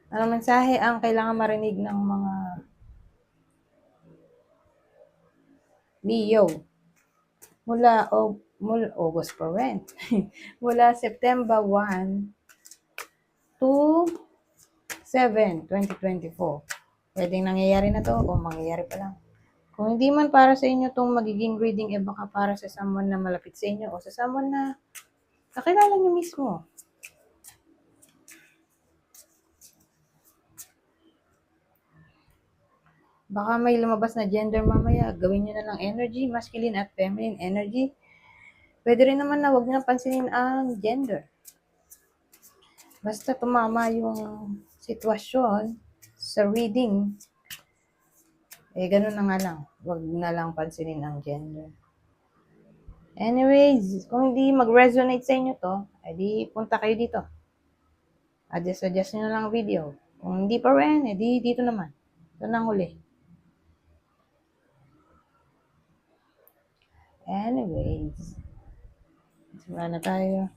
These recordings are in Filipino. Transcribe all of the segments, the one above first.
Anong mensahe ang kailangan marinig ng mga Leo mula August pa rin. Mula September 1 to 7, 2024. Pwedeng nangyayari na to o mangyayari pa lang. Kung hindi man para sa inyo itong magiging reading, baka para sa someone na malapit sa inyo o sa someone na kakilala nyo mismo. Baka may lumabas na gender mamaya, gawin nyo na lang energy, masculine at feminine energy. Pwede rin naman na huwag nyo pansinin ang gender. Basta tumama yung sitwasyon sa reading, ganun na nga lang. Huwag na lang pansinin ang gender. Anyways, kung hindi mag-resonate sa inyo to, edi punta kayo dito. Adjust nyo na lang ang video. Kung hindi pa rin, edi dito naman. Ito na ang huli. Anyways, simula na tayo.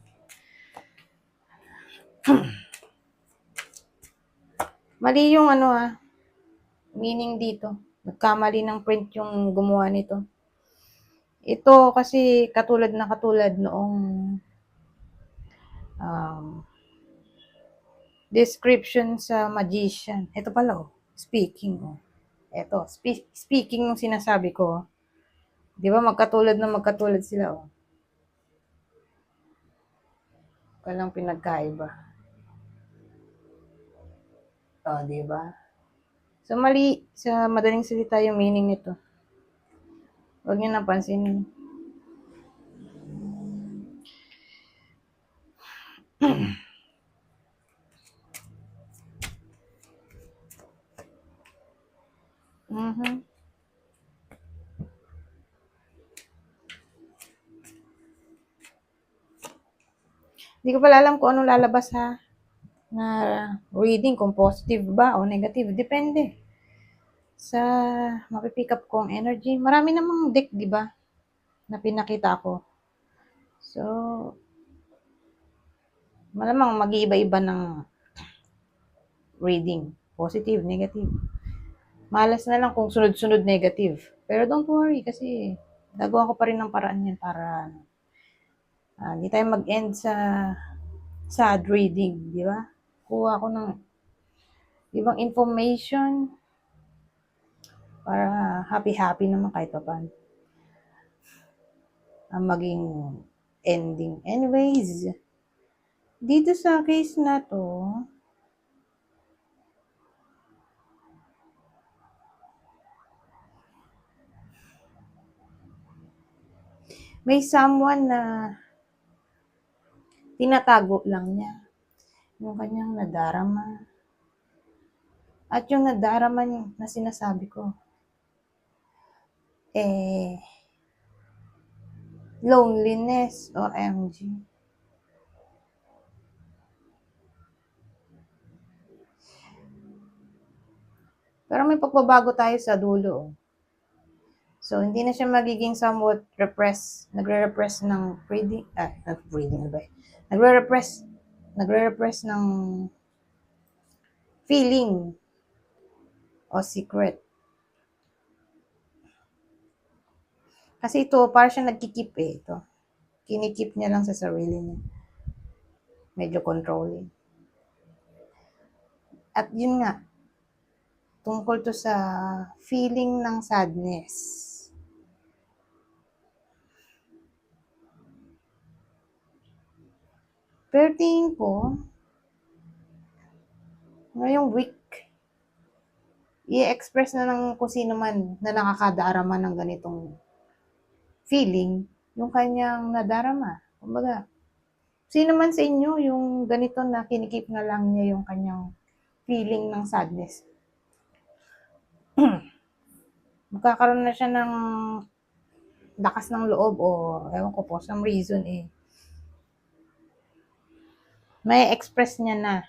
Mali yung meaning dito. Nagkamali ng print yung gumawa nito. Ito kasi katulad noong description sa magician. Ito pala speaking. Ito, speaking ng sinasabi ko. Di ba magkatulad sila Walang pinagkaiba. Di ba? So mali sa madaling salita yung meaning nito. Huwag niyo napansinin. Hindi ko pala alam kung anong lalabas na reading, kung positive ba o negative. Depende sa mapipick up kong energy. Marami namang deck, di ba, na pinakita ko. So, malamang mag-iiba-iba ng reading. Positive, negative. Malas na lang kung sunod-sunod negative. Pero don't worry kasi gagawa ko pa rin ng paraan yan para hindi tayo mag-end sa sad reading, di ba? Kuha ko ng ibang information para happy-happy naman kahit pa paano ang maging ending. Anyways, dito sa case na to, may someone na tinatago lang niya yung kanyang nadarama. At yung nadarama na sinasabi ko, loneliness o MG. Pero may pagbabago tayo sa dulo. So, hindi na siya magiging somewhat nagre-repress ng nagre-repress ng feeling o secret. Kasi ito, parang siya nagkikip ito. Kinikip niya lang sa sarili niya. Medyo controlling. At yun nga, tungkol to sa feeling ng sadness. Pero tingin ko, ngayong week, i-express na ng kung sino man na nakakadarama ng ganitong feeling, yung kanyang nadarama. Kumbaga, sino man sa inyo yung ganito na kinikip na lang niya yung kanyang feeling ng sadness. Magkakaroon na siya ng lakas ng loob o ewan ko po, some reason may express niya na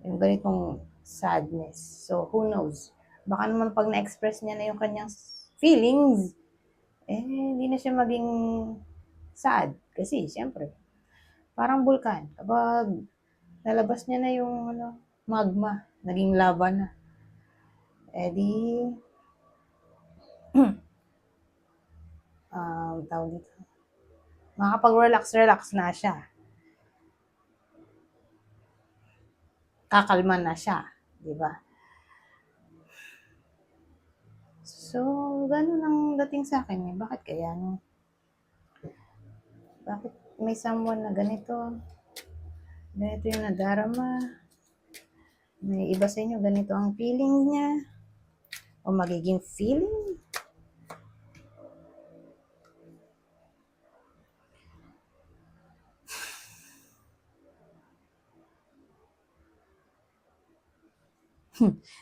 yung ganitong sadness. So, who knows? Baka naman pag na-express niya na yung kanyang feelings, hindi na siya maging sad. Kasi, siyempre, parang bulkan. Kapag Nalabas niya na yung magma. Naging lava na. Eh di, tawag dito. Makakapag-relax na siya. Kakalma na siya. Diba? So, ganun ang dating sa akin eh. Bakit kaya no? Bakit may someone na ganito? Ganito yung nadarama. May iba sa inyo, ganito ang feeling niya. O magiging feeling.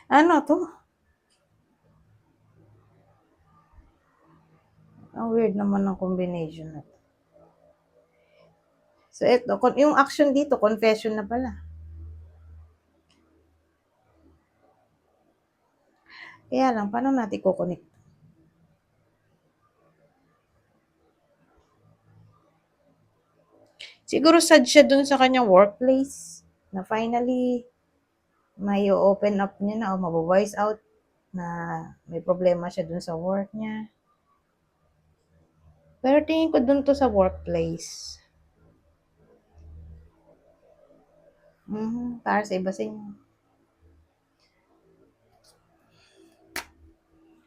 Ano to? Ang weird naman ng combination na to. So, ito, yung action dito, confession na pala. Kaya lang, paano natin kukonect? Siguro sad siya dun sa kanyang workplace na finally may open up niya na o mabu-voice out na may problema siya dun sa work niya. Pero tingin ko dun to sa workplace. Para sa iba sa inyo.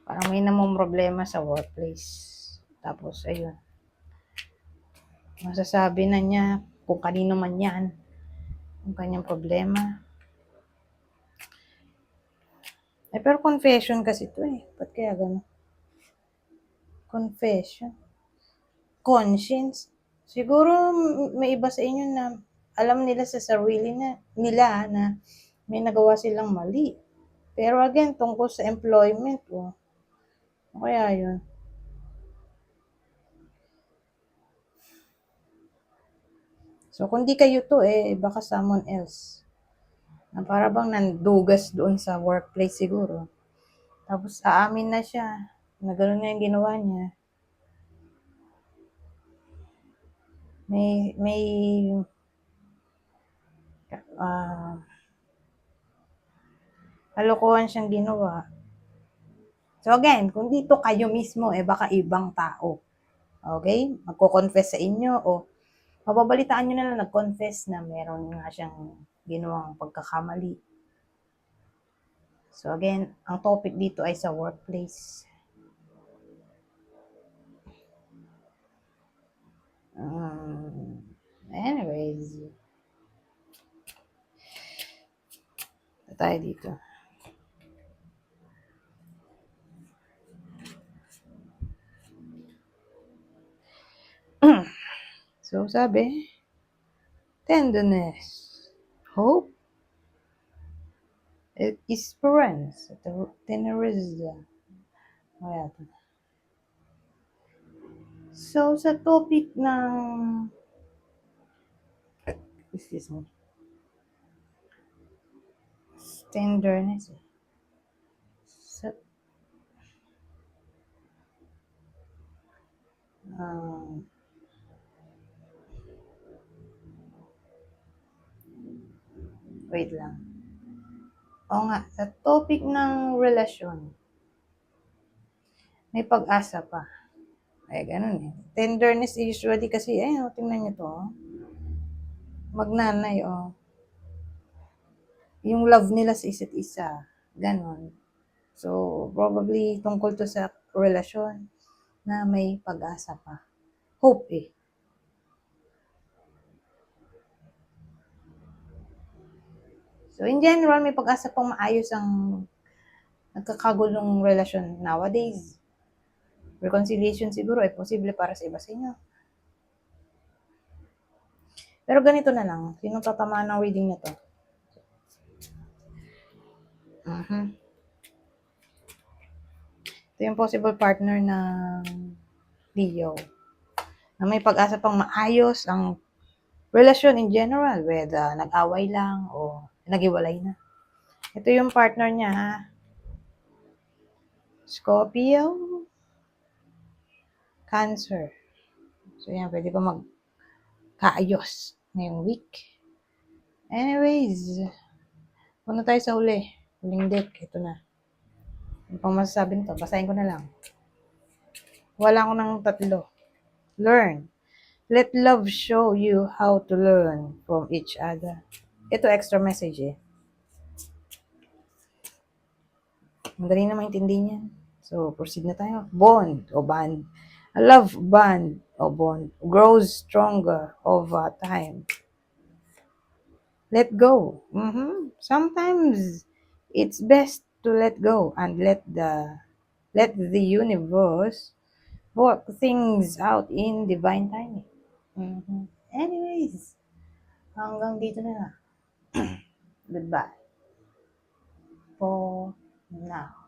Parang may namang problema sa workplace. Tapos, ayun. Masasabi na niya kung kanino man yan. Yung kanyang problema. Pero confession kasi to eh. Ba't kaya gano'n? Confession. Conscience. Siguro may iba sa inyo na alam nila sa sarili nila na may nagawa silang mali. Pero again, tungkol sa employment, kaya yun. So, kung di kayo to, baka someone else. Na para bang nandugas doon sa workplace siguro. Tapos, aamin na siya na gano'n nga yung ginawa niya. May kalokohan siyang ginawa. So again, kung dito kayo mismo, baka ibang tao. Okay? Magko-confess sa inyo o mababalitaan nyo na lang nag-confess na meron nga siyang ginawang pagkakamali. So again, ang topic dito ay sa workplace. Anyways, tayo dito. So sabi, tenderness, hope, esperance, tenereza. So sa topic ng excuse me, tenderness. Sa, wait lang. O nga, sa topic ng relasyon, may pag-asa pa. Ay, ganun eh. Tenderness usually kasi, tingnan nyo to. Magnanay, yung love nila sa isa't isa. Ganun. So, probably tungkol to sa relasyon na may pag-asa pa. Hope eh. So, in general, may pag-asa pang maayos ang nagkakagulong relasyon nowadays. Reconciliation siguro ay posible para sa iba sa inyo. Pero ganito na lang. Sino tatamaan ng reading na to? Ito yung possible partner ng Leo. Na may pag-asa pang maayos ang relasyon in general. Whether nag-away lang o nag-iwalay na. Ito yung partner niya, ha? Scorpio, Cancer. So yan, pwede pa magkaayos ngayong week. Anyways, punta tayo sa uli. Huling deck. Ito na. Ano pang masasabi nito? Basahin ko na lang. Wala ko ng tatlo. Learn. Let love show you how to learn from each other. Ito extra message eh. Madali na maintindihan niyan. So, proceed na tayo. Bond o band. A love bond o bond grows stronger over time. Let go. Sometimes it's best to let go and let the universe work things out in divine timing. Anyways, hanggang dito na lang. Goodbye for now.